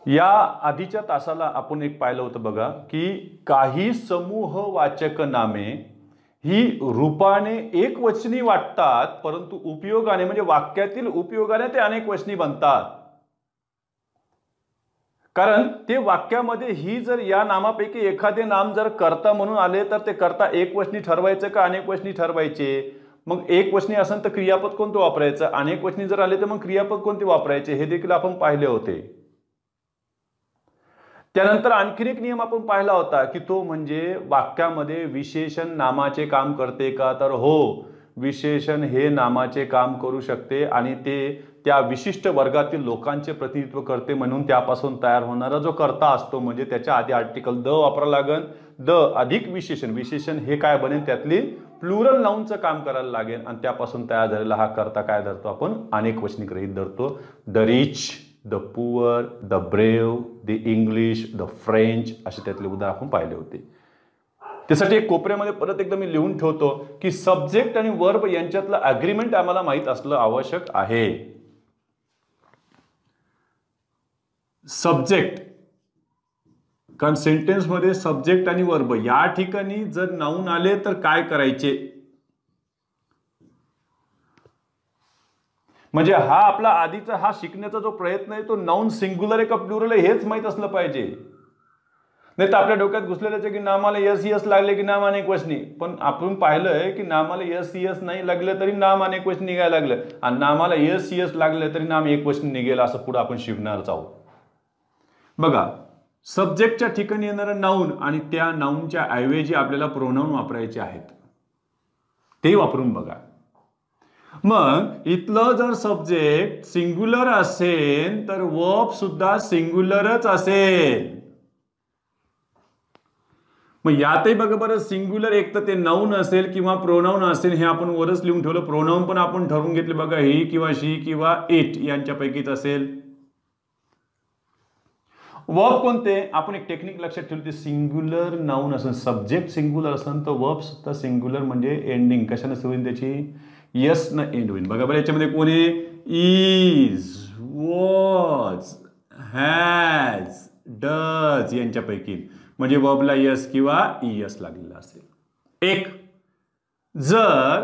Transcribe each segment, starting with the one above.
या आधीच्या तासाला आपण एक पाहिलं होतं बघा की काही समूहवाचक नामे ही रूपाने एकवचनी वाटतात, परंतु उपयोगाने म्हणजे वाक्यातील उपयोगाने ते अनेकवचनी बनतात. कारण ते वाक्यामध्ये ही जर या नामापैकी एखादे नाम जर कर्ता म्हणून आले तर ते कर्ता एकवचनी ठरवायचं का अनेकवचनी ठरवायचे. मग एकवचनी असेल तर क्रियापद कोणतं वापरायचं, अनेकवचनी जर आले तर मग क्रियापद कोणते वापरायचे हे देखील आपण पाहिले होते. त्यानंतर आणखीन एक नियम आपण पाहिला होता की तो म्हणजे वाक्यामध्ये विशेषण नामाचे काम करते का, तर हो, विशेषण हे नामाचे काम करू शकते आणि ते त्या विशिष्ट वर्गातील लोकांचे प्रतिनिधित्व करते, म्हणून त्यापासून तयार होणारा जो कर्ता असतो म्हणजे त्याच्या आधी आर्टिकल द वापरावं लागेल. द अधिक विशेषण, विशेषण हे काय बनेल त्यातली प्लुरल नाऊनचं काम करायला लागेल आणि त्यापासून तयार झालेला हा कर्ता काय धरतो आपण, अनेकवचनी गृहीत धरतो. The rich, the poor, the brave, the English, the French असे त्यातले उदाहरण आपण पाहिले होते. त्यासाठी एक कोपऱ्यामध्ये परत एकदा मी लिहून ठेवतो की सब्जेक्ट आणि वर्ब यांच्यातलं अग्रीमेंट आम्हाला माहित असलं आवश्यक आहे. सब्जेक्ट, कारण सेंटेन्स मध्ये सब्जेक्ट आणि वर्ब या ठिकाणी जर नाऊन आले तर काय करायचे, म्हणजे हा आपला आधीचा हा शिकण्याचा जो प्रयत्न आहे तो नाऊन सिंग्युलर आहे का प्लुरल आहे हेच माहित असलं पाहिजे. नाही तर आपल्या डोक्यात घुसलेलं की नामाला यस यस लागले की नाम अनेकवचनी, पण आपण पाहिलंय की नामाला यस यस नाही लागलं तरी नाम अनेकवचनी निघायला लागलं आणि नामाला यस यस लागलं तरी नाम एकवचनी निघेल, असं पुढे आपण शिकणारच आहोत. बघा, सब्जेक्टच्या ठिकाणी येणारं नाऊन आणि त्या नाऊनच्या ऐवजी आपल्याला प्रोनाऊन वापरायचे आहेत, ते वापरून बघा. मग इथलं जर सब्जेक्ट सिंग्युलर असेल तर वर्ब सुद्धा सिंग्युलरच असेल. मग यातही बघा बरं, सिंग्युलर एक तर ते नाऊन असेल किंवा प्रोनाऊन असेल, हे आपण वरच लिहून ठेवलं. प्रोनाऊन पण आपण ठरवून घेतले बघा, ही किंवा शी किंवा इट यांच्यापैकीच असेल. वर्ब कोणते, आपण एक टेक्निक लक्षात ठेवली, सिंग्युलर नाऊन असेल, सब्जेक्ट सिंग्युलर असेल तर वर्ब सुद्धा सिंग्युलर, म्हणजे एंडिंग कशाने सुरू होईल त्याची, यस न एंड होईल. बघा बरं, याच्यामध्ये कोणी इज, वॉज, हॅज, डज यांच्यापैकी, म्हणजे वर्बला यस किंवा ईएस लागलेला असेल. एक जर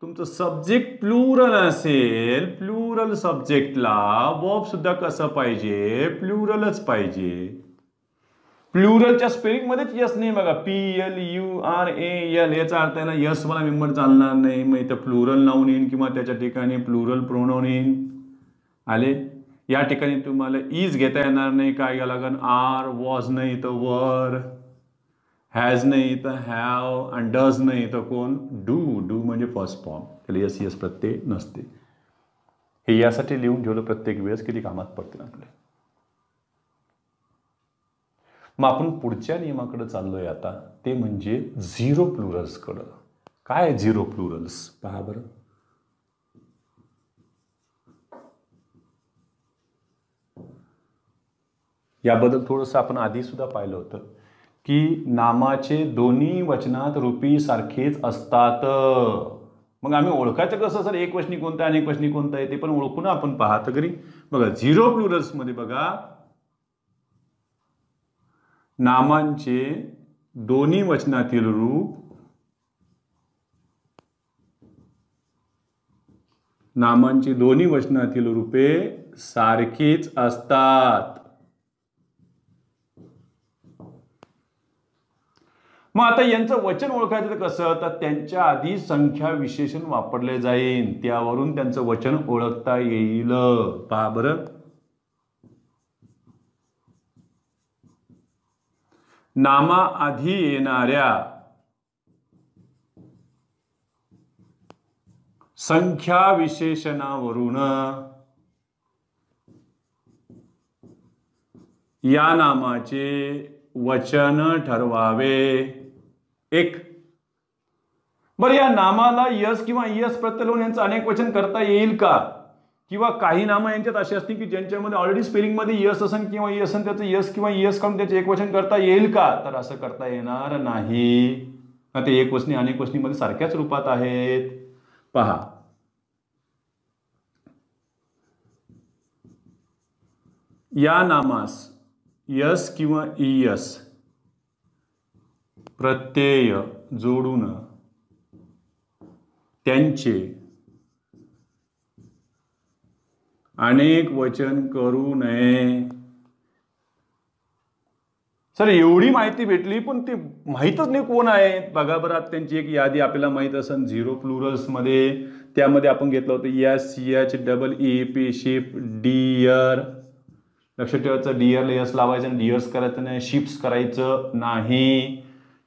तुमचं सब्जेक्ट प्लुरल असेल, प्लुरल सब्जेक्टला वर्ब सुद्धा कसं पाहिजे, प्लुरलच पाहिजे. प्लुरलच्या स्पेलिंग मध्येच यस नाही बघा, PLURAL याचा अर्थ आहे ना यस मला मेंबर चालणार नाही, मग इथं प्लुरल नाऊन येईन किंवा त्याच्या ठिकाणी प्लुरल प्रोनाऊन येईन. आले, या ठिकाणी तुम्हाला इज घेता येणार नाही, काय घ्यावं लागेल, आर, वॉज नाही तर वर, हॅज नाही तर हॅव आणि डज नाही तर कोण, डू. डू म्हणजे फर्स्ट फॉर्म, त्याला यस यस प्रत्यय नसते. हे यासाठी लिहून ठेवलं प्रत्येक वेळेस किती कामात पडतील आपल्या. मग आपण पुढच्या नियमाकडे चाललोय आता, ते म्हणजे झिरो प्लुरल्स कडे. काय झिरो प्लुरल्स पहा बरं. याबद्दल थोडंसं आपण आधी सुद्धा पाहिलं होतं की नामाचे दोन्ही वचनात रूपी सारखेच असतात. मग आम्ही ओळखायचं कसं सर, एक वचनी कोणतं आहे अनेक वचनी कोणतं आहे, ते पण ओळखून आपण पाहत घरी. बघा, झिरो प्लुरल्स मध्ये बघा, नामांचे दोन्ही वचनातील रूप, नामांची दोन्ही वचनातील रूपे सारखीच असतात. मग आता यांचं वचन ओळखायचं कसं, तर त्यांच्या आधी संख्या विशेषण वापरले जाईल, त्यावरून त्यांचं वचन ओळखता येईल. पहा बरं, नामा आधी येणाऱ्या संख्या विशेषणावरून या नामाचे वचन ठरवावे. एक बरं, या नामाला यस किंवा ईएस प्रत्यय लावून यांचं अनेक वचन करता येईल का, किंवा काही नामं यांच्यात अशी असतील की ज्यांच्यामध्ये ऑलरेडी स्पेलिंग मध्ये यस असेल किंवा ई असेल, त्याचं यस किंवा ईएस काढून त्याचे एक वचन करता येईल का, तर असं करता येणार नाही. ते एक वचनी अनेक वचनी मध्ये सारख्याच रूपात आहेत. पहा, या नामास यस किंवा इयस प्रत्यय जोडून त्यांचे अनेक वचन करू नये. सर एवढी माहिती भेटली पण ते माहीतच नाही कोण आहे. बघा बरं, त्यांची एक यादी आपल्याला माहीत असेल 0 प्लुरल्स मध्ये. त्यामध्ये आपण घेतलं होतं S H double E P sheep deer. लक्षात ठेवायचं डियरला यस लावायचं आणि डियर्स करायचं नाही, शिप्स करायचं नाही.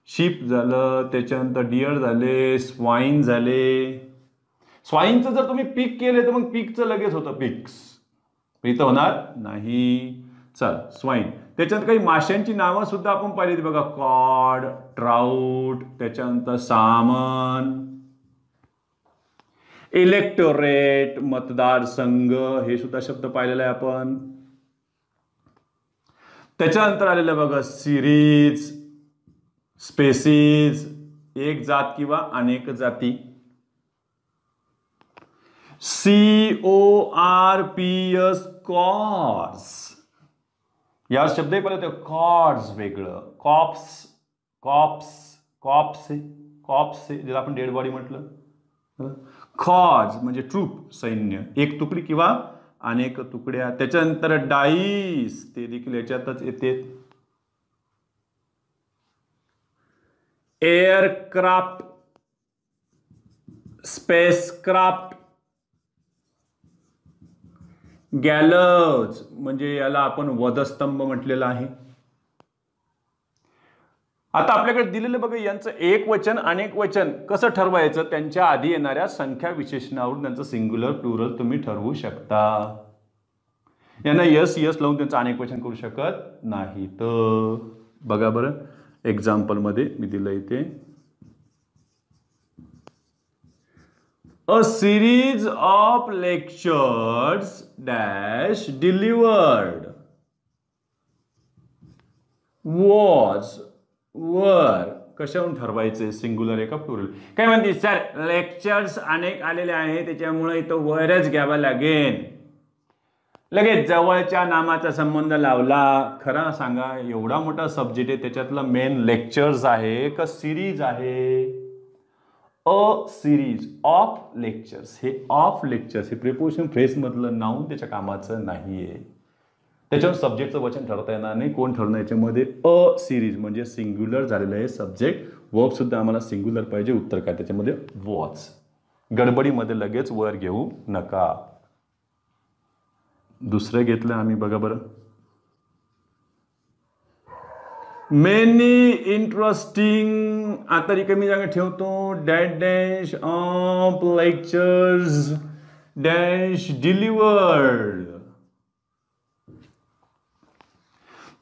शिप झालं, त्याच्यानंतर डियर झाले, स्वाईन झाले. स्वाईनचं जर तुम्ही पीक केले तर मग पीकचं लगेच होतं पिक्स, इथं होणार नाही. चल स्वाईन. त्याच्यात काही माशांची नावं सुद्धा आपण पाहिली बघा, कॉड, ट्राउट, त्याच्यानंतर सामन. इलेक्टोरेट मतदारसंघ हे सुद्धा शब्द पाहिलेला आहे आपण. त्याच्यानंतर आलेलं बघा सिरीज, स्पेसीज, एक जात किंवा अनेक जाती. CORPS कॉर्स, या शब्द पाहिलं कॉर्स वेगळं, कॉप्स, कॉप्स, कॉप्स कॉप्स ज्याला आपण डेड बॉडी म्हटलं. कॉर्स म्हणजे ट्रूप, सैन्य, एक तुकडी किंवा अनेक तुकड्या. त्याच्यानंतर डाईस, ते देखील याच्यातच येते. एअरक्राफ्ट, स्पेसक्राफ्ट, गॅलर्स म्हणजे याला आपण वधस्तंभ म्हटलेला आहे. आता आपल्याकडे दिलेलं बघा यांचं एक वचन अनेक वचन कसं ठरवायचं. त्यांच्या आधी येणाऱ्या संख्या विशेषणावरून त्यांचं सिंग्युलर प्लुरल तुम्ही ठरवू शकता. यांना यस यस लावून त्यांचं अनेक वचन करू शकत नाही. तर बघा बरं, एक्झाम्पल मध्ये मी दिलं इथे, A series of lectures dash delivered was वर कशावरून ठरवायचे सिंग्युलर आहे का प्लुरल. काय म्हणते सर लेक्चर्स अनेक आलेले आहे त्याच्यामुळे इथं वरच घ्यावा लागेल. लगेच जवळच्या नामाचा संबंध लावला. खरा सांगा एवढा मोठा सब्जेक्ट आहे त्याच्यातला मेन लेक्चर्स आहे का सिरीज आहे. अ सिरीज ऑफ लेक्चर्स, हे ऑफ लेक्चर्स हे प्रिपोजिशन फ्रेज मधलं नाऊन त्याच्या कामाचं नाहीये. त्याच्यावर सब्जेक्टचं वचन ठरवता येणार नाही. कोण ठरवणार याच्यामध्ये. अ सिरीज म्हणजे सिंग्युलर झालेलं आहे सब्जेक्ट. वर्ब सुद्धा आम्हाला सिंग्युलर पाहिजे. उत्तर काय त्याच्यामध्ये वॉज. गडबडीमध्ये लगेच वर घेऊ नका. दुसरं घेतलं आम्ही बघा बरं, मेनी इंटरेस्टिंग. आता रिकामी जागा ठेवतो. Dash dash of lectures dash delivered.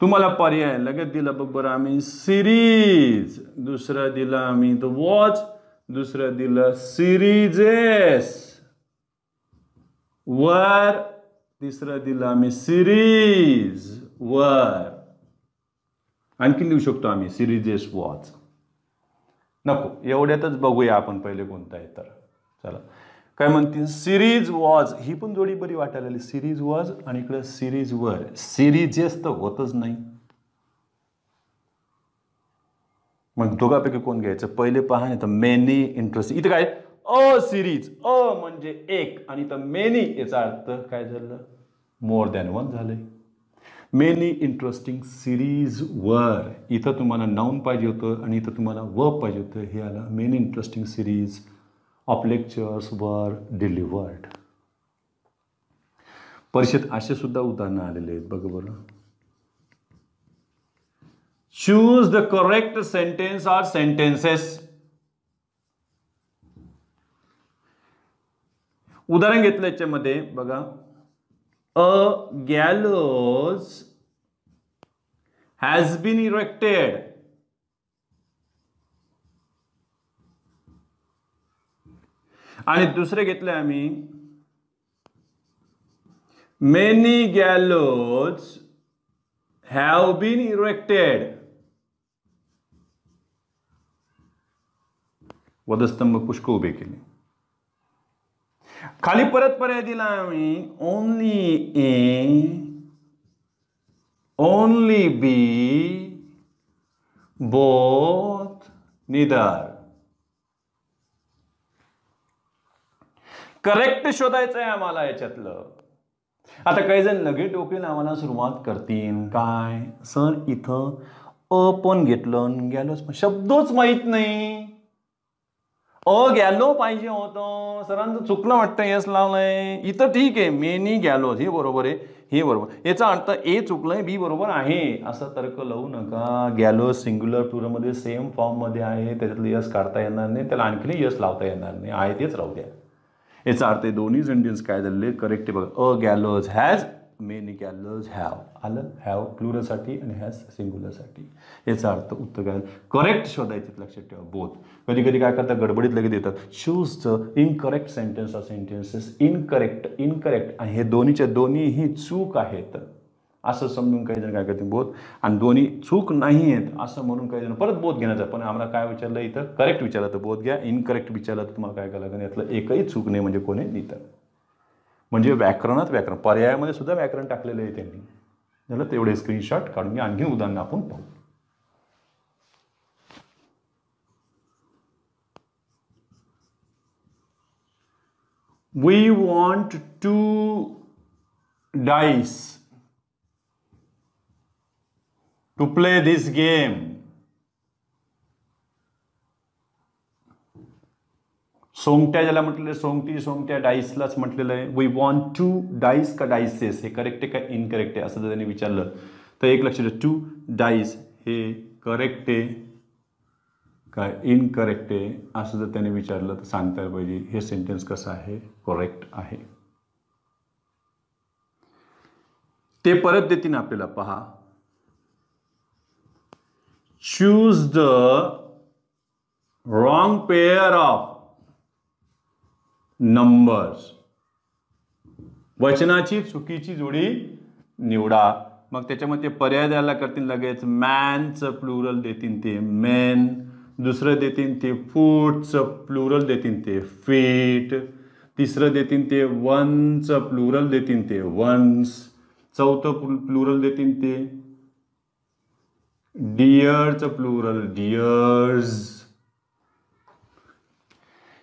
तुम्हाला पर्याय लगेच दिला बघ बरं आम्ही सिरीज, दुसरं दिलं आम्ही तो वॉच, दुसरं दिलं सिरीजेस वर, तिसरं दिलं आम्ही सिरीज वर. आणखी लिहू शकतो आम्ही सिरीजेस वॉच. नको एवढ्यातच बघूया आपण पहिले कोणता आहे तर. चला काय म्हणतील, सिरीज वॉज ही पण जोडी बरी वाटायला लागली. सिरीज वॉज आणि इकडे सिरीज वर. सिरीजेस तर होतच नाही. मग दोघांपैकी कोण घ्यायचं पहिले पहा. नाही तर मेनी इंटरेस्ट. इथे काय अ सिरीज, अ म्हणजे एक आणि तर मेनी याचा अर्थ काय झालं मोर दॅन वन झाले. मेनी इंटरेस्टिंग सिरीज वर. इथं तुम्हाला नाऊन पाहिजे होतं आणि इथं तुम्हाला वर्ब पाहिजे होतं. हे आलं many interesting series of lectures वर डिलिव्हर्ड. परीक्षेत असे सुद्धा उदाहरणं आलेले आहेत बघा बरं. Choose the correct sentence or sentences. उदाहरण घेतलं याच्यामध्ये बघा, a gallows has been erected. आणि दुसरे घेतले आम्ही, many gallows have been erected. वधस्तंभ पुष्कळ उभे केले. खाली परत पर्याय दिला आम्ही, only only be, both, neither. Correct शोधायचं आहे आम्हाला याच्यातलं. आता काही जण लगेच डोक्याला आम्हाला सुरुवात करतील काय, सर इथं अ पण घेतलं गॅलोच, शब्दच माहित नाही, अ गॅलो पाहिजे होतं, सरांचं चुकलं वाटतं, यस लावलंय इथं, ठीक आहे मेनी गॅलोज हे बरोबर आहे, हे बरोबर, याचा अर्थ ए चुकलंय बी बरोबर आहे असं तर्क लावू नका. गॅलोज सिंग्युलर प्लुरलमध्ये सेम फॉर्ममध्ये आहे, त्याच्यातलं यस काढता येणार नाही, त्याला आणखी यस लावता येणार नाही, आहे तेच राहू द्या. याचा अर्थ दोन्ही सेंटेन्स काय झाले करेक्ट आहे बघा. A gallows has, many gallows have, आलं हॅव प्लुरलसाठी आणि हॅज सिंग्युलरसाठी. याचा अर्थ उत्तर काय करेक्ट शोधायचे, लक्षात ठेवा बोथ. कधी कधी काय करतात गडबडीत लगेच देतात choose the incorrect sentence or sentences, incorrect आणि हे दोन्हीही चूक आहेत असं समजून काही जण काय करते बोथ, आणि दोन्ही चूक नाही आहेत असं म्हणून काही जण परत बोथ घेण्याचं. पण आम्हाला काय विचारलं इथं करेक्ट विचारलं तर बोथ घ्या, इनकरेक्ट विचारलं तर तुम्हाला काय करायला लागेल, यातलं एकही चूक नाही म्हणजे कोणी नाही तर. म्हणजे व्याकरणात व्याकरण, पर्यायामध्ये सुद्धा व्याकरण टाकलेलं आहे त्यांनी. झालं तेवढे स्क्रीनशॉट काढून घ्या. आणखी उदाहरण आपण पाहू. We want 2 dice to play this game. सोंगट्या ज्याला म्हटलेलं सोंगट्या डाईसलाच म्हटलेलं आहे. वी वॉन्ट 2 डाईस का डाईसेस, हे करेक्ट आहे का इनकरेक्ट आहे असं जर त्यांनी विचारलं तर एक लक्षात ठेवा 2 डाईस हे करेक्ट आहे काय इनकरेक्ट आहे असं जर त्याने विचारलं तर सांगता पाहिजे हे सेंटेन्स कसं आहे करेक्ट आहे. ते परत देतील आपल्याला पहा. Choose the wrong pair of numbers, वचनाची चुकीची जोडी निवडा. मग त्याच्यामध्ये पर्याय द्यायला करतील लगेच. मॅनचं प्लुरल देतील ते मेन, दुसरं देतील ते फूटचं प्लुरल देतील ते फीट, तिसरं देतील ते वनचं प्लुरल देतील ते वन्स, चौथं प्लुरल देतील ते डियरचं प्लुरल डियर्स.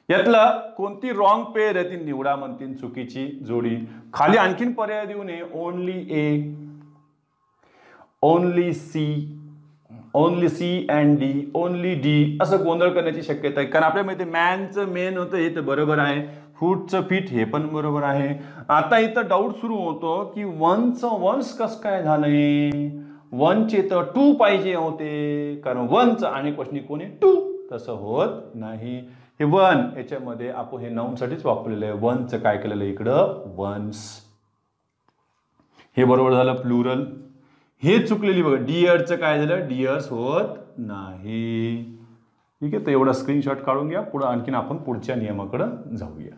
यातला कोणती रॉंग पेअर आहे ती निवडा म्हणतील चुकीची जोडी. खाली आणखीन पर्याय देऊ नये. Only A, only C, only C and D, only D असं गोंधळ करण्याची शक्यता आहे. कारण आपल्या माहिती मॅनचं मेन होतं हे तर बरोबर आहे, फूटचं फीट हे पण बरोबर आहे. आता इथं डाऊट सुरू होतो की वनचं वन्स कसं काय झालंय, वनचे तर 2 पाहिजे होते कारण वनचं अनेक वचनी कोणी 2, तसं होत नाही. हे वन याच्यामध्ये आपण हे नाऊनसाठीच वापरलेलं आहे. वनचं काय केलेलं आहे इकडं वन्स, हे बरोबर झालं प्लुरल. हे चुकलेली बघा डियरचं काय झालं डियर्स होत नाही. ठीक आहे तर एवढा स्क्रीनशॉट काढून घ्या. पुढे आणखीन आपण पुढच्या नियमाकडे जाऊया.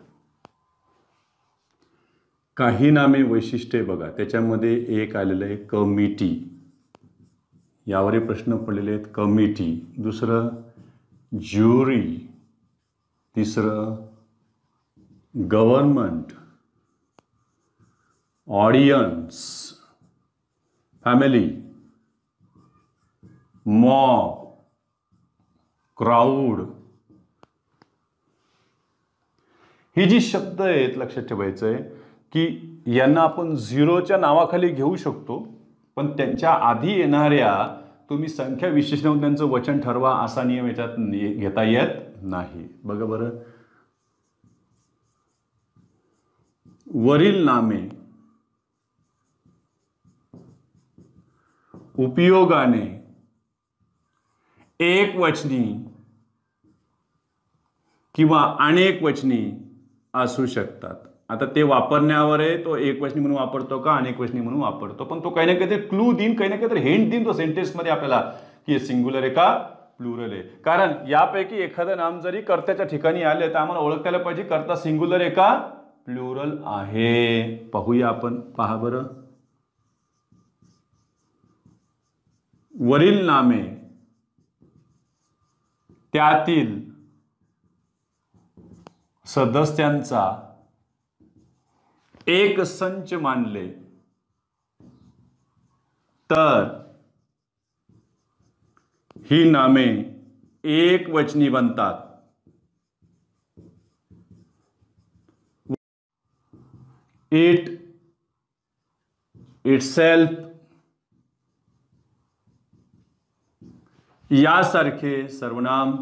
काही नामे वैशिष्ट्ये बघा त्याच्यामध्ये एक आलेलं आहे कमिटी, यावरही प्रश्न पडलेले आहेत. कमिटी, दुसरं ज्युरी, तिसरं government, audience, family, mob, crowd. ही जी शब्द आहेत लक्षात ठेवायचं आहे की यांना आपण झिरोच्या नावाखाली घेऊ शकतो, पण त्यांच्या आधी येणाऱ्या तुम्ही संख्या विशेषण त्यांचं वचन ठरवा असा नियम याच्यात घेता येत नाही. बघा बरं, वरील नामे उपयोगाने एक वचनी किंवा अनेक वचनी असू शकतात. आता ते वापरण्यावर आहे, तो एक वचनी म्हणून वापरतो का अनेक वचनी म्हणून वापरतो. पण तो काही ना काहीतरी क्लू देईन, काही ना काहीतरी हिंट देईन तो सेंटेन्समध्ये आपल्याला की हे सिंग्युलर आहे का प्लुरल आहे. कारण यापैकी एखादं नाम जरी कर्त्याच्या ठिकाणी आले तर आम्हाला ओळखायला पाहिजे कर्ता सिंग्युलर आहे का प्लुरल आहे. पाहूया आपण, पहा बरं. वरील नामे त्यातील सदस्यांचा एक संच मानले तर ही नामे एकवचनी बनतात. इट, इटसेल्फ यासारखे सर्वनाम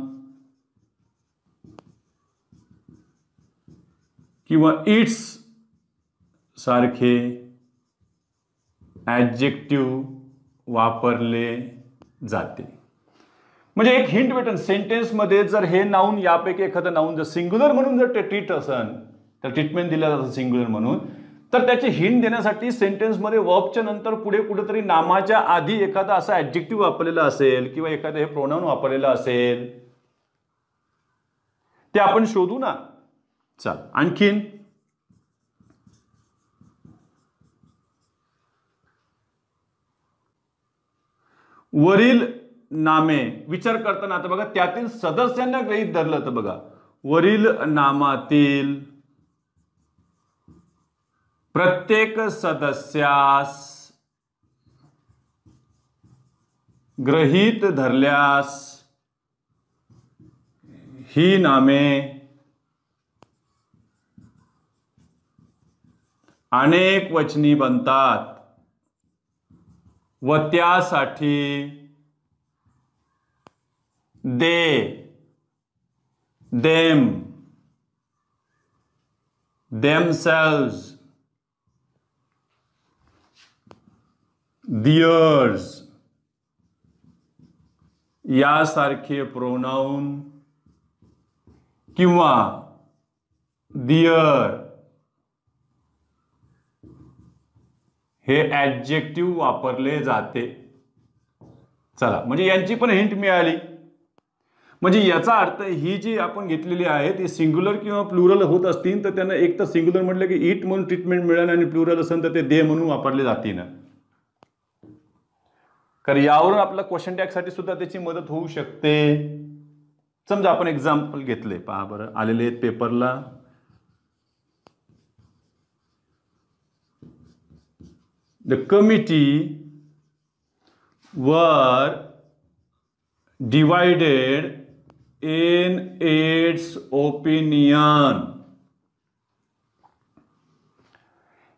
किंवा इट्स सारखे ॲडजेक्टिव्ह वापरले जाते. म्हणजे एक हिंट भेटेल सेंटेन्समध्ये, जर हे नाऊन यापैकी एखादं नाऊन जर सिंग्युलर म्हणून जर ते ट्रीट असेल, तर ट्रीटमेंट दिलं जातं सिंग्युलर म्हणून, तर त्याची हिंट देण्यासाठी सेंटेन्समध्ये वर्बच्या नंतर पुढे कुठेतरी नामाच्या आधी एखादा असा ॲडजेक्टिव्ह वापरलेला असेल किंवा एखादं हे प्रोनाउन वापरलेलं असेल, ते आपण शोधू ना. चल आणखीन वरील नामे विचार करताना आता बघा, त्यातील सदस्यांना गृहीत धरलं तर बघा, वरील नामातील प्रत्येक सदस्यास गृहीत धरल्यास ही नामे अनेक वचनी बनतात व त्यासाठी दे, देम, themselves, theirs यासारखे प्रोनाउन किंवा देअर हे ॲडजेक्टिव्ह वापरले जाते. चला, म्हणजे यांची पण हिंट मिळाली. म्हणजे याचा अर्थ ही जी आपण घेतलेली आहे ती सिंग्युलर किंवा प्लुरल होत असतील तर त्यांना एक तर सिंग्युलर म्हटलं की इट म्हणून ट्रीटमेंट मिळेल आणि प्लुरल असेल तर ते दे म्हणून वापरले जातील. कारण यावरून आपला क्वेश्चन टॅगसाठी सुद्धा त्याची मदत होऊ शकते. समजा आपण एक्झाम्पल घेतले, पहा बरं आलेले आहेत पेपरला. The committee were divided in its opinion.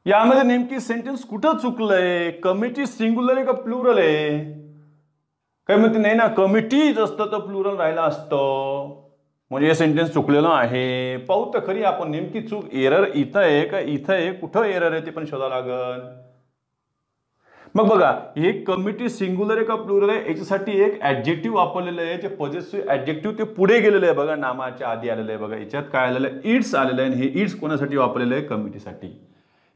यामध्ये नेमकी सेंटेन्स कुठं चुकलंय? कमिटी सिंग्युलर आहे का प्लुरल आहे? काय म्हणते नाही ना, कमिटीज असतं तर प्लुरल राहिला असतं, म्हणजे हे सेंटेन्स चुकलेलं आहे. पाहू तर खरी आपण नेमकी चूक, एरर इथं आहे का इथं आहे, कुठं एरर आहे ते पण शोधावं लागल. मग बघा, हे कमिटी सिंग्युलर आहे का प्लुरल आहे याच्यासाठी एक ॲडजेक्टिव्ह वापरलेलं आहे, जे पॉझिटिव्ह ॲडजेक्टिव्ह ते पुढे गेलेलं आहे बघा, नामाच्या आधी आलेलं आहे बघा. याच्यात काय आलेलं आहे? इट्स आलेलं आहे. हे इट्स कोणासाठी वापरलेलं आहे? कमिटीसाठी.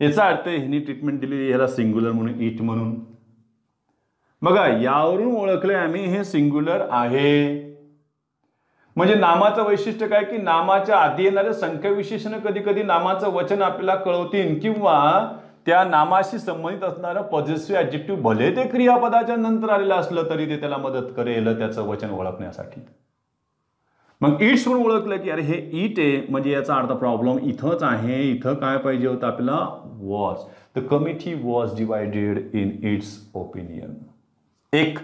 याचा अर्थ ह्यांनी ट्रीटमेंट दिली ह्याला सिंग्युलर म्हणून, इट म्हणून. बघा, यावरून ओळखले आम्ही हे सिंग्युलर आहे. म्हणजे नामाचं वैशिष्ट्य काय की नामाच्या आधी येणारे संख्या विशेषण कधी कधी नामाचं वचन आपल्याला कळवतील किंवा त्या नामाशी संबंधित असणारं पॉझिटिव्ह ॲडजेक्टिव्ह भले ते क्रियापदाच्या नंतर आलेलं असलं तरी ते त्याला मदत करेल त्याचं वचन ओळखण्यासाठी. मग इट्स म्हणून ओळखलं की अरे हे इट आहे, म्हणजे याचा अर्थ प्रॉब्लेम इथंच आहे. इथं काय पाहिजे होतं आपल्याला? Was. The committee was divided in its opinion. एक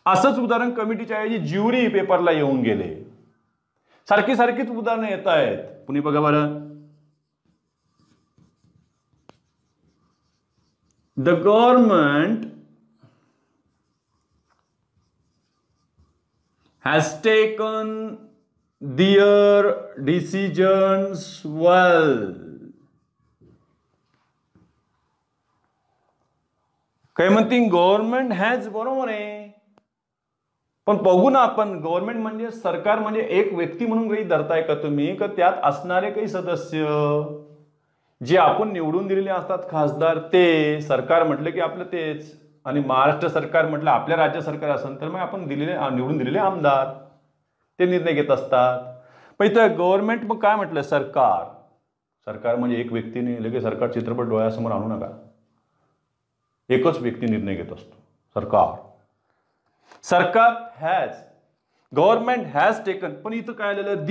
असंच उदाहरण कमिटीच्या ऐवजी ज्युरी पेपरला येऊन गेले. सारखी सारखीच उदाहरणं येत आहेत. पुणे बघा बरं. The government has taken their decisions well. काय म्हणते? गव्हर्नमेंट हॅज, बरोबर आहे, पण बघू ना आपण, गव्हर्नमेंट म्हणजे सरकार, म्हणजे एक व्यक्ती म्हणून काही धरताय का तुम्ही? का त्यात असणारे काही सदस्य जे आपण निवडून दिलेले असतात खासदार, ते सरकार म्हटलं की आपलं तेच. आणि महाराष्ट्र सरकार म्हटलं आपल्या राज्य सरकार असेल तर मग आपण निवडून दिलेले आमदार ते निर्णय घेत असतात. पण इथं गव्हर्नमेंट मग काय म्हटलं? सरकार. सरकार म्हणजे एक व्यक्तीने लगेच सरकार चित्रपट डोळ्यासमोर आणू नका. एकच व्यक्ती निर्णय घेत असतो, सरकार. सरकार हॅज गव्हर्नमेंट हॅज टेकन, पण इथं काय आलेलं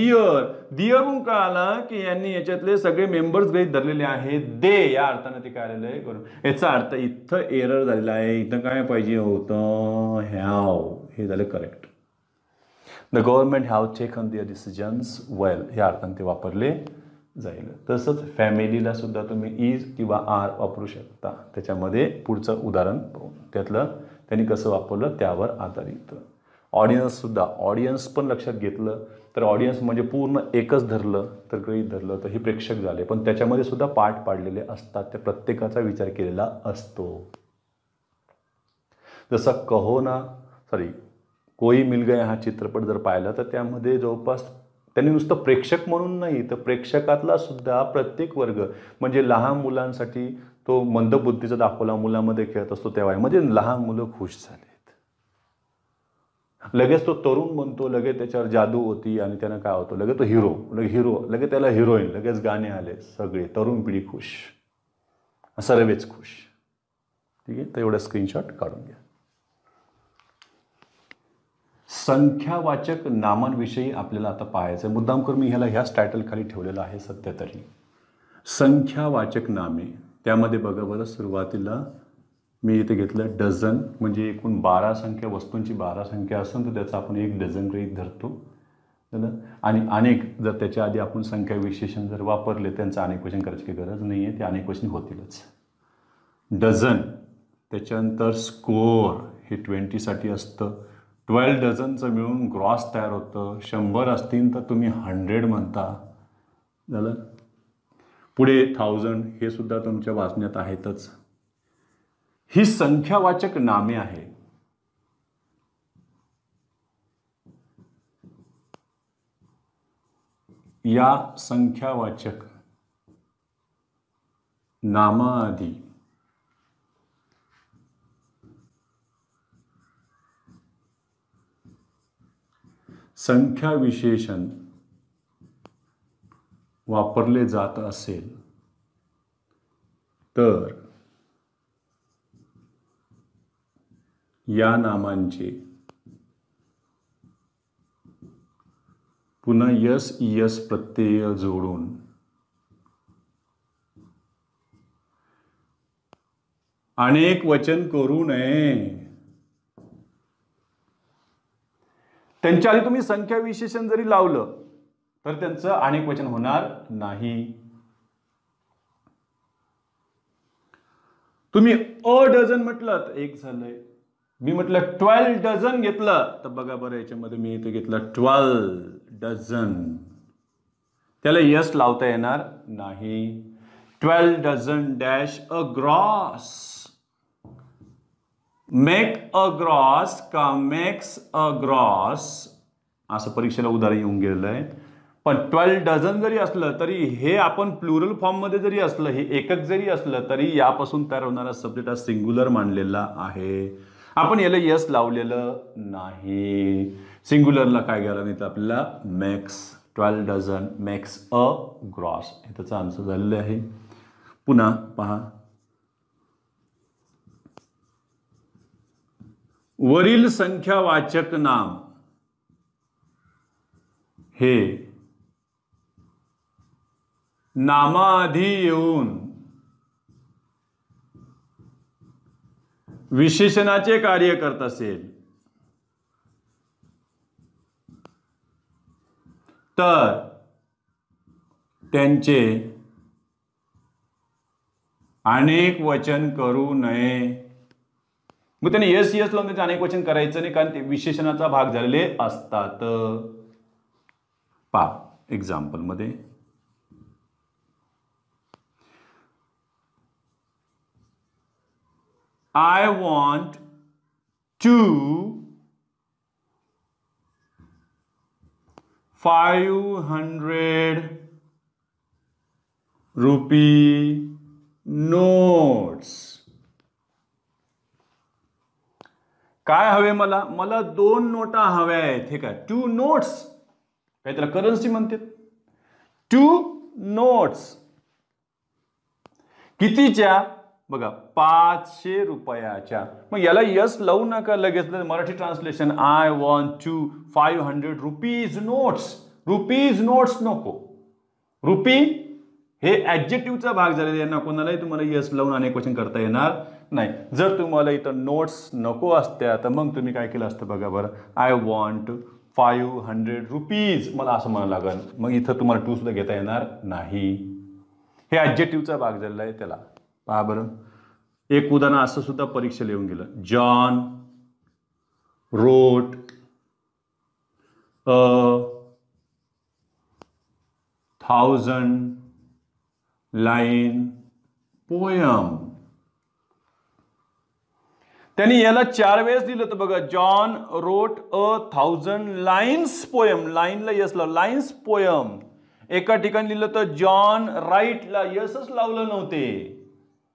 दिअरून काय आलं की यांनी याच्यातले सगळे मेंबर्स गृहीत धरलेले आहेत दे, या अर्थानं ते काय आलेलं आहे. याचा अर्थ इथं एरर झालेला आहे, इथं काय पाहिजे होतं हॅव, हे झालं correct. The government have taken their decisions well, या अर्थानं ते वापरले जाईल. तसंच फॅमिलीला सुद्धा तुम्ही इज किंवा आर वापरू शकता. त्याच्यामध्ये पुढचं उदाहरण पाहू, त्यातलं त्यांनी कसं वापरलं त्यावर आधारित. ऑडियन्स सुद्धा, ऑडियन्स पण लक्षात घेतलं तर ऑडियन्स म्हणजे पूर्ण एकच धरलं तर गृहीत धरलं तर हे प्रेक्षक झाले, पण त्याच्यामध्ये सुद्धा पार्ट पाडलेले असतात, त्या प्रत्येकाचा विचार केलेला असतो. जसं कोई मिल गया हा चित्रपट जर पाहिला तर त्यामध्ये जवळपास त्यांनी नुसतं प्रेक्षक म्हणून नाही तर प्रेक्षकातला सुद्धा प्रत्येक वर्ग, म्हणजे लहान मुलांसाठी तो मंदबुद्धीचा दाखवला, मुलामध्ये खेळत असतो तेव्हा म्हणजे लहान मुलं खुश झालेत. लगेच तो तरुण बनतो, लगेच त्याच्यावर जादू होती आणि त्यानं काय होतं, लगेच तो हिरो, लगेच त्याला हिरोईन, लगेच गाणे आले, सगळे तरुण पिढी खुश, सर्वच खुश. ठीक आहे, तर एवढं स्क्रीनशॉट काढून घ्या. संख्यावाचक नामांविषयी आपल्याला आता पाहायचं आहे. मुद्दाम करून मी ह्याच टायटल खाली ठेवलेलं आहे सध्या तरी. संख्यावाचक नामे, त्यामध्ये बघा बरं, सुरुवातीला मी इथे घेतलं डझन, म्हणजे एकूण 12 संख्या, वस्तूंची 12 संख्या असेल तर त्याचा आपण 1 डझन गृहीत धरतो. आणि अनेक, जर त्याच्या आधी आपण संख्या विशेषण जर वापरले त्यांचं अनेक वचन करायची काही गरज नाही आहे, ते अनेक वचन होतीलच. डझन, त्याच्यानंतर स्कोअर, हे 20साठी असतं. 12 डझनचं मिळून ग्रॉस तयार होतं. 100 असतील तर तुम्ही 100 म्हणता. झालं. पुढे 1000, हे सुद्धा तुमच्या वाचण्यात आहेतच. ही संख्यावाचक नामे आहे. या संख्यावाचक नामाआधी संख्या विशेषण वापरले जात असेल तर या नामांचे पुन्हा यस इयस प्रत्यय जोडून अनेक वचन करू नये. त्यांच्या आधी तुम्ही संख्या विशेषण जरी लावलं तर त्यांचं अनेक वचन होणार नाही. तुम्ही अ डझन म्हटलं तर 1 झालंय. मी म्हटलं 12 डझन घेतलं तर बघा बरं, याच्यामध्ये मी इथे घेतलं 12 डझन, त्याला यस लावता येणार नाही. 12 dozen dash a gross, make a gross का मेक्स अ ग्रॉस, असं परीक्षेला उदाहरण येऊन गेलेलं आहे. पण 12 डझन जरी असलं तरी हे आपण प्लुरल फॉर्ममध्ये जरी असलं, हे एकक जरी असलं तरी यापासून तयार होणारा सब्जेक्ट हा सिंग्युलर मानलेला आहे. आपण याला यस लावलेलं नाही. सिंग्युलरला काय गेलं नाही तर आपल्याला makes, 12 dozen makes a gross, हे त्याचा आन्सर झालेलं आहे. पुन्हा पहा, वरील संख्यावाचक नाम हे नामाआधी येऊन विशेषणाचे कार्य करत असेल तर त्यांचे अनेक वचन करू नये. मग त्याने यस यस लावून त्याचे अनेक वचन करायचं नाही, कारण ते विशेषणाचा भाग झालेले असतात. पहा एक्झाम्पल मध्ये, I want to 500 rupee notes. काय हवे मला? मला 2 नोटा हव्या आहेत. हे काय 2 नोट्स, काय त्याला करन्सी म्हणतात. 2 नोट्स कितीच्या? बघा 500 रुपयाच्या. मग याला यस लावू नका लगेच. Marathi translation I want two 500 rupees notes. Rupees notes नको. रुपी हे ऍडजेक्टिव्हचा भाग झालेला यांना कोणालाही तुम्हाला यस लावून अनेक क्वेश्चन करता येणार नाही. जर तुम्हाला इथं नोट्स नको असत्या तर मग तुम्ही काय केलं असतं बघा बरं. आय वॉन्ट 500 रुपीज मला असं म्हणावं लागेल. मग इथं तुम्हाला टू सुद्धा घेता येणार नाही. हे ऍडजेक्टिव्हचा भाग झालेला आहे त्याला. पहा बरं. एक उदाहरण असं सुद्धा परीक्षा लिहून गेलं. John wrote a 1000 line poem. त्यांनी याला 4 वेळेस दिलं तर बघा. John wrote a 1000 lines poem. लाईनला यस लावलं. Lines poem. एका ठिकाणी लिहिलं तर जॉन राईटला यसच लावलं नव्हते.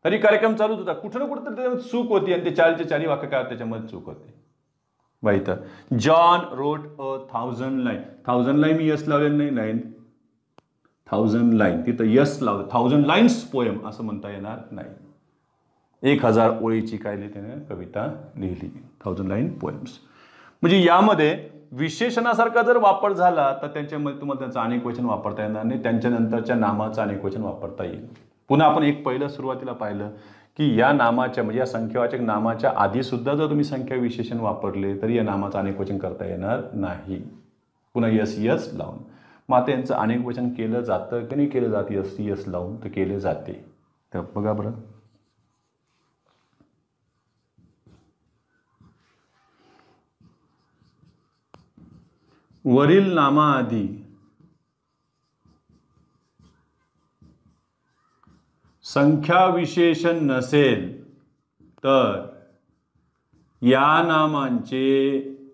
तरी कार्यक्रम चालूच होता. कुठं ना कुठं तर चूक होती आणि ते 4चे 4 वाक्य काय त्याच्यामध्ये चूक होते. माहित John wrote a 1000 line. 1000 line me yes लावलेलं नाही. लाईन 1000 लाईन तिथं यस लावलं. 1000 लाईन्स पोयम असं म्हणता येणार नाही. 1000 ओळीची काय लिहिली त्याने कविता लिहिली. 1000 लाईन पोएम्स. म्हणजे यामध्ये विशेषणासारखा जर वापर झाला तर त्यांच्यामध्ये तुम्हाला त्यांचं अनेक वचन वापरता येणार नाही. त्यांच्या नंतरच्या नामाचं अनेक वचन वापरता येईल. पुन्हा आपण एक पहिलं सुरुवातीला पाहिलं की या नामाच्या म्हणजे या संख्यावाचक नामाच्या आधी सुद्धा जर तुम्ही संख्या विशेषण वापरले तरी या नामाचं अनेक वचन करता येणार नाही. पुन्हा यस यस लावून. मग आता यांचं अनेक वचन केलं जातं की नाही केलं जातं यस यस लावून तर केले जाते. तर बघा बरं. वरील नामाआधी संख्या विशेषण नसेल तर या नामांचे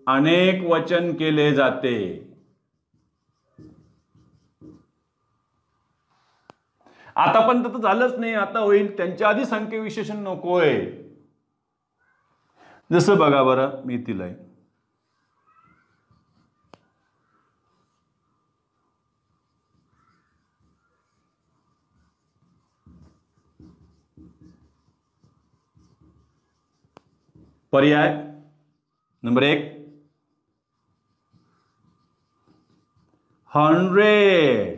अनेक वचन केले जाते. आता पण तर झालंच नाही. आता होईल. त्यांच्या आधी संख्या विशेषण नकोय. जसं बघा बरं मी दिलंय. पर्याय नंबर 1 100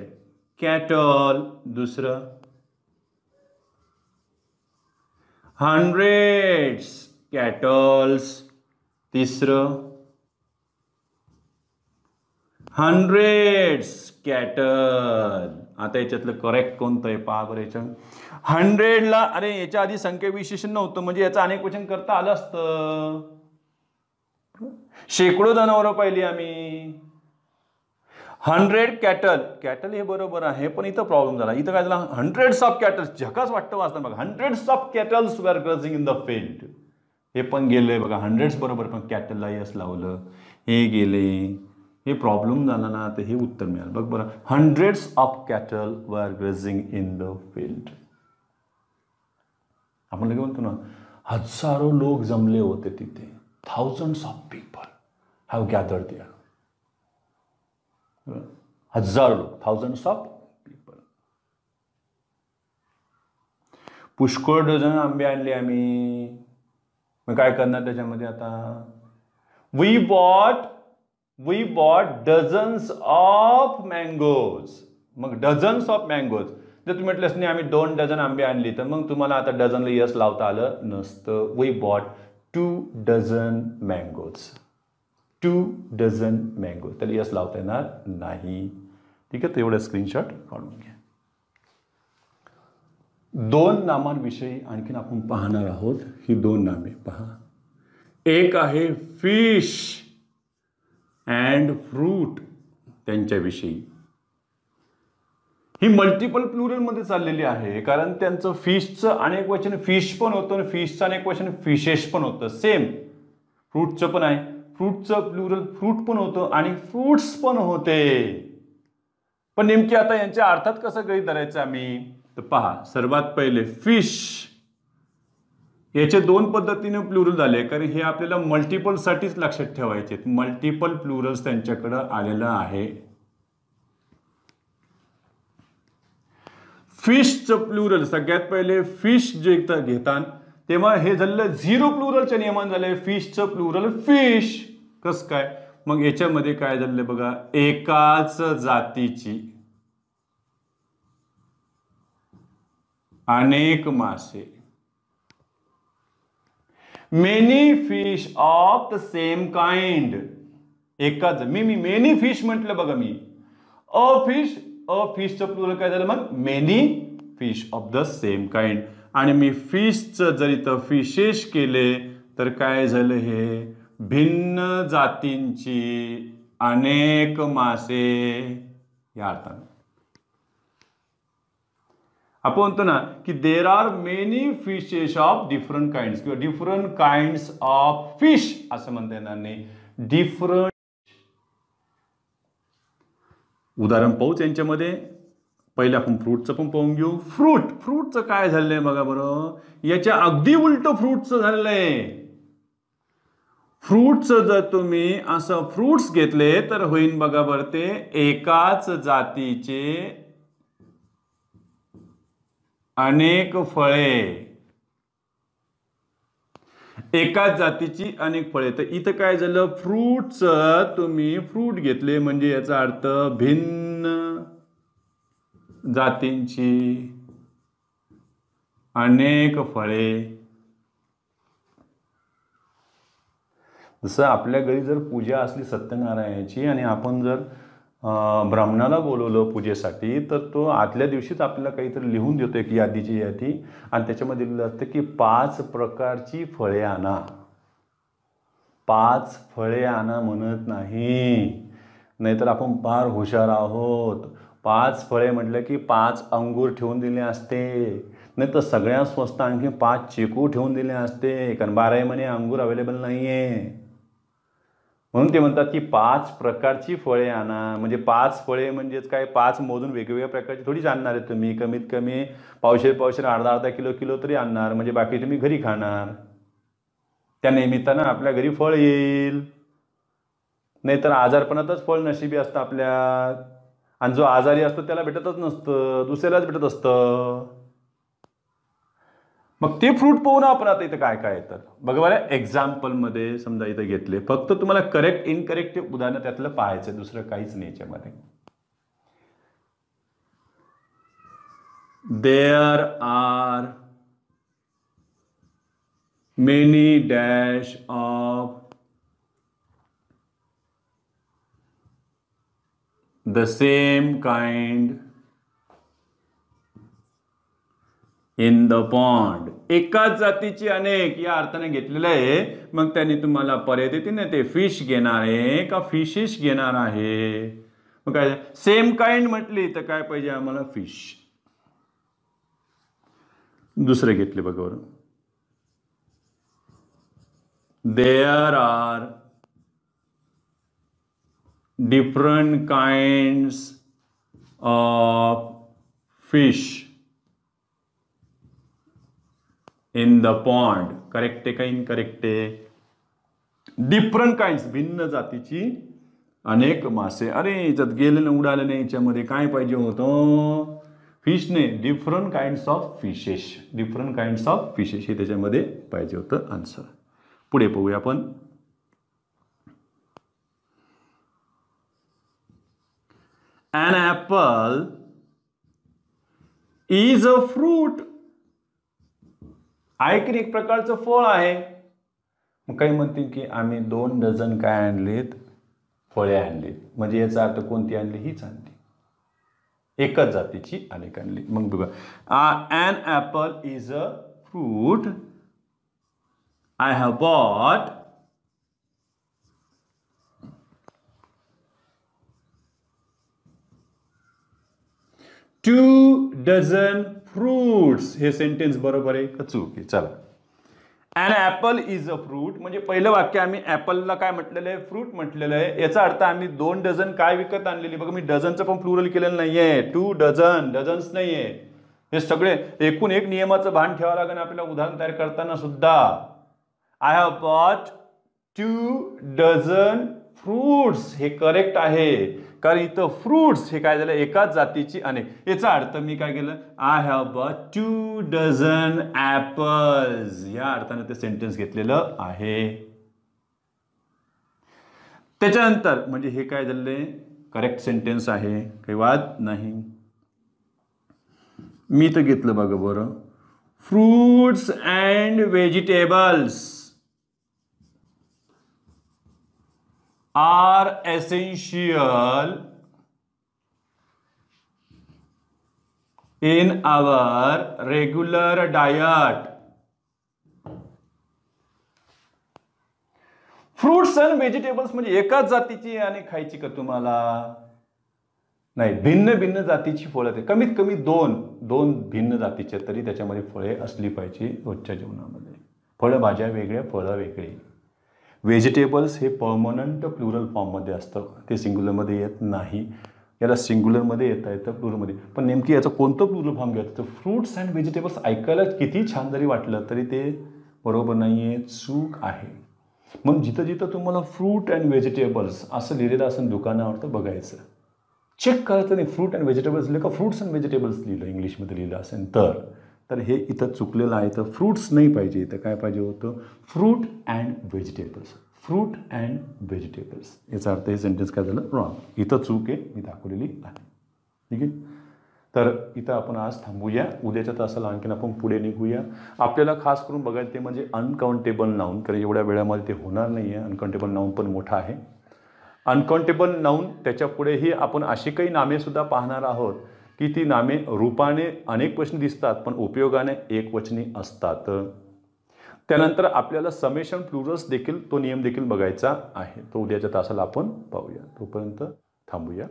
कॅटल. दुसरं 100 कॅटल्स. तिसरं 100 कॅटल. आता याच्यातलं करेक्ट कोणतं आहे पहा बरं. याच्या 100ला अरे याच्या आधी संख्या विशेषण नव्हतं म्हणजे याचं अनेक वचन करता आलं असतं. शेकडो जनावरं पाहिली आम्ही. 100 कॅटल. कॅटल हे बरोबर आहे पण इथं प्रॉब्लेम झाला. इथं काय झालं. 100 ऑफ कॅटल्स. झकास वाटतं वाचताना बघा. 100 ऑफ कॅटल्स वर ग्रजिंग इन द फील्ड. हे पण गेले बघा. 100 बरोबर पण कॅटलला यस लावलं. हे गेले. हे प्रॉब्लेम झाला ना तर हे उत्तर मिळालं. बघ बरं. 100 ऑफ कॅटल वर ग्रजिंग इन द फील्ड. आपण लगे म्हणतो ना हजारो लोक जमले होते तिथे. thousands of people have gathered there. हजारो लोक. thousands of people. पुष्कळ डझन आंबे आणले आम्ही. मग काय करणार त्याच्यामध्ये आता. We bought dozens of mangoes. मग डझन्स ऑफ मँगोज जर तुम्ही म्हटलंच नाही आम्ही 2 डझन आंबे आणली तर मग तुम्हाला आता डझनला यस लावता आलं नसतं. We bought 2 dozen mangoes. 2 dozen mangoes. त्याला यस लावता येणार नाही. ठीक आहे. तेवढं स्क्रीनशॉट काढून घ्या. 2 नामांविषयी आणखीन आपण पाहणार आहोत. ही 2 नामे पहा. एक आहे फिश अँड फ्रूट. त्यांच्याविषयी ही मल्टिपल प्लुरल मध्ये चाललेली आहे कारण त्यांचं फिशचं अनेक वचन फिश पण होतं आणि फिशचं अनेक वचन फिशेस पण होतं. सेम फ्रूटचं पण आहे. फ्रूटचं प्लुरल फ्रूट पण होतं आणि फ्रूट्स पण होते. पण नेमके आता यांच्या अर्थात कसं गृहीत धरायचं आम्ही तर पहा. सर्वात पहिले फिश. याचे 2 पद्धतीने प्लुरल झाले कारण हे आपल्याला मल्टिपल साठीच लक्षात ठेवायचे. मल्टिपल प्लुरल्स त्यांच्याकडे आलेलं आहे. फिशचं प्लुरल सगळ्यात पहिले फिश जे घेतात तेव्हा हे झालं झिरो प्लुरलच्या नियमान झालंय. फिशचं प्लुरल फिश. कस काय? मग याच्यामध्ये काय झालं बघा, एकाच जातीची अनेक मासे, many fish of the same kind. एकाच मी मेनी फिश म्हटलं बघा, मी अ फिशचं प्लुरल काय झालं मग, many fish of the same kind. आणि मी फिशचं जर इथं फिशेस केले तर काय झालं, हे भिन्न जातींची अनेक मासे या अर्थानं. आपण म्हणतो ना की there are many fishes of different kinds किंवा डिफरंट काइंड्स ऑफ फिश असं म्हणता येणार नाही, डिफरंट. उदाहरण पाहूच यांच्यामध्ये. पहिले आपण फ्रूटचं पण पाहून घेऊ. फ्रूटचं काय झालंय बघा बरं, याच्या अगदी उलट फ्रूटचं झालंय. फ्रूटचं जर तुम्ही असं फ्रूट्स घेतले तर होईन बघा बरं, ते एकाच जातीचे अनेक फळे, एकाच जातीची अनेक फळे. तर इथं काय झालं, फ्रूटचं तुम्ही फ्रूट घेतले म्हणजे याचा अर्थ भिन्न जातींची अनेक फळे. जसं आपल्या घरी जर पूजा असली सत्यनारायणाची आणि आपण जर ब्राह्मणाला बोलवलं पूजेसाठी, तर तो आदल्या दिवशीच आपल्याला काहीतरी लिहून देतो एक यादीची यादी, आणि त्याच्यामध्ये लिहिलं असतं की 5 प्रकारची फळे आणा. 5 फळे आणा म्हणत नाही, नाहीतर आपण फार हुशार आहोत. 5 फळे म्हटलं की 5 अंगूर ठेवून दिले असते, नाही तर सगळ्यात स्वस्त आणखी 5 चिकू ठेवून दिले असते, कारण 12 महिने अंगूर अवेलेबल नाहीये. म्हणून ते म्हणतात की 5 प्रकारची फळे आणा. म्हणजे 5 फळे म्हणजेच काय, 5 मोजून वेगवेगळ्या प्रकारची थोडीच आणणार आहे तुम्ही. कमीत कमी पावशेर अर्धा किलो तरी आणणार, म्हणजे बाकी तुम्ही घरी खाणार. त्या निमित्तानं आपल्या घरी फळ येईल. नाहीतर आजारपणातच फळ नशिबी असतं आपल्या, आणि जो आजारी असतो त्याला भेटतच नसतं, दुसऱ्यालाच भेटत असतं. मग ते फ्रूट पाहून आपण आता इथं काय काय येतं बघा बरं. एक्झाम्पल मध्ये समजा इथं घेतले, फक्त तुम्हाला करेक्ट इनकरेक्ट उदाहरण त्यातलं पाहायचं, दुसरं काहीच नाही याच्यामध्ये. There are many dash of the same kind in the pond. एकाच जातीची अनेक या अर्थाने घेतलेलं आहे. मग त्यांनी तुम्हाला पर्याय देते ना, ते फिश घेणार आहे का फिशेस घेणार आहे. मग काय सेम काइंड म्हटली तर काय पाहिजे आम्हाला, फिश. दुसरे घेतले बघा बरं. There are different kinds of fish in the pond. Correct आहे का इनकरेक्ट आहे. डिफरंट काइंड्स भिन्न जातीची अनेक मासे. अरे याच्यात गेलं ना, उडालं नाही. याच्यामध्ये काय पाहिजे होतं, फिश ने different kinds of fishes. Different kinds of fishes हे त्याच्यामध्ये पाहिजे होतं आन्सर. पुढे पाहूया आपण. An apple is a fruit. आहे की एक प्रकारचं फळ आहे. मग काही म्हणतील की आम्ही 2 डझन काय आणलेत, फळे आणलीत. म्हणजे याचा अर्थ कोणती आणली, हीच आणली, एकच जातीची अनेक आणली. मग बघा, an apple is a fruit. I have bought 2 dozen fruits. हे सेंटेन्स बरोबर आहे का चूक आहे. चला, an apple is a fruit म्हणजे पहिलं वाक्य आम्ही ॲपलला काय म्हटलेलं आहे, फ्रूट म्हटलेलं आहे. याचा अर्थ आम्ही 2 डझन काय विकत आणलेली. बघा मी डझनचं पण प्लुरल केलेलं नाहीये, 2 डझन, डझन्स नाहीये. हे सगळे एकूण एक नियमाचं भान ठेवावं लागेल आपल्याला उदाहरण तयार करताना सुद्धा. I have bought 2 dozen fruits हे करेक्ट आहे, कारण इथं फ्रुट्स हे काय झालं, एकाच जातीची अनेक. याचा अर्थ मी काय केलं, I have bought 2 dozen apples, या अर्थाने ते सेंटेन्स घेतलेलं आहे. त्याच्यानंतर म्हणजे हे काय झालंय, करेक्ट सेंटेन्स आहे, काही वाद नाही. मी तर घेतलं बघा बरं, fruits and vegetables are essential in our regular diet. Fruits and vegetables म्हणजे एकाच जातीची आणि खायची का तुम्हाला, नाही, भिन्न भिन्न जातीची फळं, कमीत कमी दोन भिन्न जातीचे तरी त्याच्यामध्ये फळे असली पाहिजे रोजच्या जेवणामध्ये. फळभाज्या वेगळ्या, फळं वेगळी. व्हेजिटेबल्स हे परमनंट प्लुरल फॉर्ममध्ये असतं, ते सिंग्युलरमध्ये येत नाही. याला सिंग्युलरमध्ये येता येतं, प्लुरलमध्ये. पण नेमकी याचं कोणतं प्लुरल फॉर्म घ्यायचं, तर फ्रुट्स अँड व्हेजिटेबल्स ऐकायला किती छान जरी वाटलं तरी ते बरोबर नाही आहे, चूक आहे. म्हणून जिथं जिथं तुम्हाला फ्रूट अँड व्हेजिटेबल्स असं लिहिलेलं असेल दुकानावर बघायचं, चेक करायचं नाही फ्रूट अँड व्हेजिटेबल्स लिहिलं का फ्रूट्स अँड व्हेजिटेबल्स लिहिलं इंग्लिशमध्ये लिहिलं असेल तर हे इथं चुकलेलं आहे. तर फ्रूट्स नाही पाहिजे, इथं काय पाहिजे होतं, fruit and vegetables, fruit and vegetables. याचा अर्थ हे सेंटेन्स काय झालं, रॉंग. इथं चूक आहे, मी दाखवलेली आहे. ठीक आहे, तर इथं आपण आज थांबूया. उद्याच्या तासाला आणखीन आपण पुढे निघूया. आपल्याला खास करून बघायचं ते म्हणजे अनकाउंटेबल नाऊन, कारण एवढ्या वेळामध्ये ते होणार नाही आहे. अनकाउंटेबल नाऊन पण मोठा आहे. अनकाउंटेबल नाऊन त्याच्या पुढेही आपण अशी काही नामेसुद्धा पाहणार आहोत की ती नामे रूपाने अनेक वचनी दिसतात पण उपयोगाने एकवचनी असतात. त्यानंतर आपल्याला समेशन प्लुरल्स देखील तो नियम देखील बघायचा आहे. तो उद्याच्या तासाला आपण पाहूया. तोपर्यंत थांबूया.